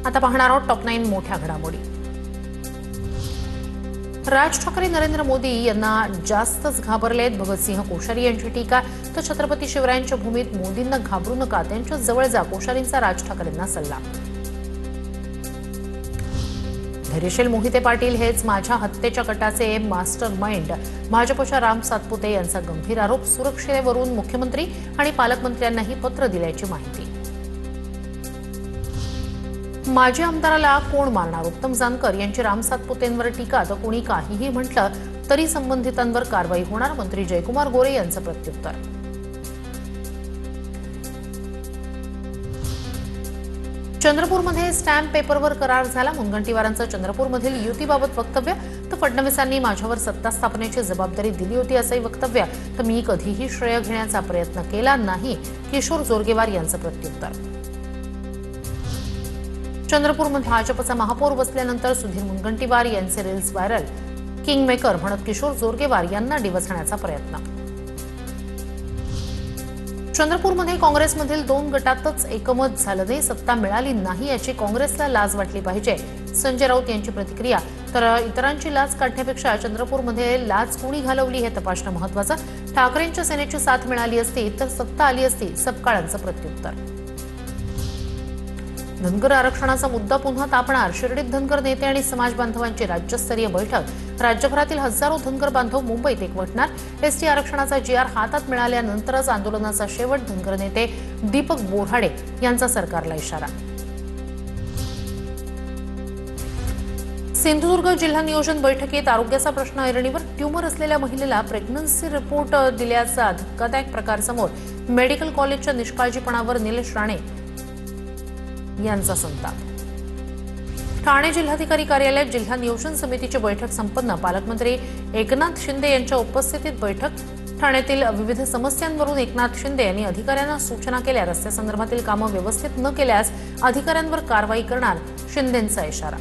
आता पाहणार आहोत टॉप 9 मोठ्या घडामोडी। राज ठाकरे नरेंद्र मोदी यांना जास्तच घाबरलेत। भगतसिंह कोश्यारी यांची टीका, तर छत्रपती शिवरायांच्या भूमीत मोदींना घाबरू नका, त्यांच्या जवळ जा, कोश्यारींचा राज ठाकरेंना सल्ला। धैर्यशील मोहिते पाटील हेच माझ्या हत्येच्या कटाचे मास्टर माइंड, भाजपच्या राम सातपुते यांचा गंभीर आरोप। सुरक्षेवरून मुख्यमंत्री आणि पालकमंत्र्यांनाही पत्र दिल्याची माहिती। माजी आमदाराला कोण मारणार, उत्तम जानकर यांची राम सातपुतेंवर टीका, तर कोणी काहीही म्हटलं तरी संबंधितांवर कारवाई होणार, मंत्री जयकुमार गोरे यांचं प्रत्युत्तर। चंद्रपूरमध्ये स्टॅम्प पेपरवर करार झाला। मुनगंटीवारांचं चंद्रपूरमधील युतीबाबत वक्तव्य, तर फडणवीसांनी माझ्यावर सत्ता स्थापनेची जबाबदारी दिली होती असंही वक्तव्य, तर मी कधीही श्रेय घेण्याचा प्रयत्न केला नाही, किशोर जोरगेवार यांचं प्रत्युत्तर। चंद्रपूरमध्ये भाजपचा महापौर बसल्यानंतर सुधीर मुनगंटीवार यांचे रील्स व्हायरल, किंगमेकर म्हणत किशोर जोरगेवार यांना डिवचण्याचा प्रयत्न। चंद्रपूरमध्ये काँग्रेसमधील 2 गटातच एकमत झालं नाही, सत्ता मिळाली नाही याची काँग्रेसला लाज वाटली पाहिजे, संजय राऊत यांची प्रतिक्रिया, तर इतरांची लाज काढण्यापेक्षा चंद्रपूरमध्ये लाज कोणी घालवली हे तपासणं महत्त्वाचं। ठाकरेंच्या सेनेची साथ मिळाली असती तर सत्ता आली असती, सपकाळांचं प्रत्युत्तर। धनगर आरक्षणाचा मुद्दा पुन्हा तापणार, शिर्डीत धनगर नेते आणि समाज बांधवांची राज्यस्तरीय बैठक, राज्यभरातील हजारो धनगर बांधव मुंबईत एकवटणार। एसटी आरक्षणाचा GR हातात मिळाल्यानंतरच आंदोलनाचा शेवट, धनगर नेते दीपक बोऱ्हाडे यांचा सरकारला इशारा। सिंधुदुर्ग जिल्हा नियोजन बैठकीत आरोग्याचा प्रश्न ऐरणीवर, ट्यूमर असलेल्या महिलेला प्रेग्नन्सी रिपोर्ट दिल्याचा धक्कादायक प्रकार समोर, मेडिकल कॉलेजच्या निष्काळजीपणावर निलेश राणे यांचा संताप। ठाणे जिल्हाधिकारी कार्यालयात जिल्हा नियोजन समितीची बैठक संपन्न, पालकमंत्री एकनाथ शिंदे यांच्या उपस्थितीत बैठक। ठाण्यातील विविध समस्यांवरून एकनाथ शिंदे यांनी अधिकाऱ्यांना सूचना केल्या, रस्त्यासंदर्भातील कामं व्यवस्थित न केल्यास अधिकाऱ्यांवर कारवाई करणार, शिंदेंचा इशारा।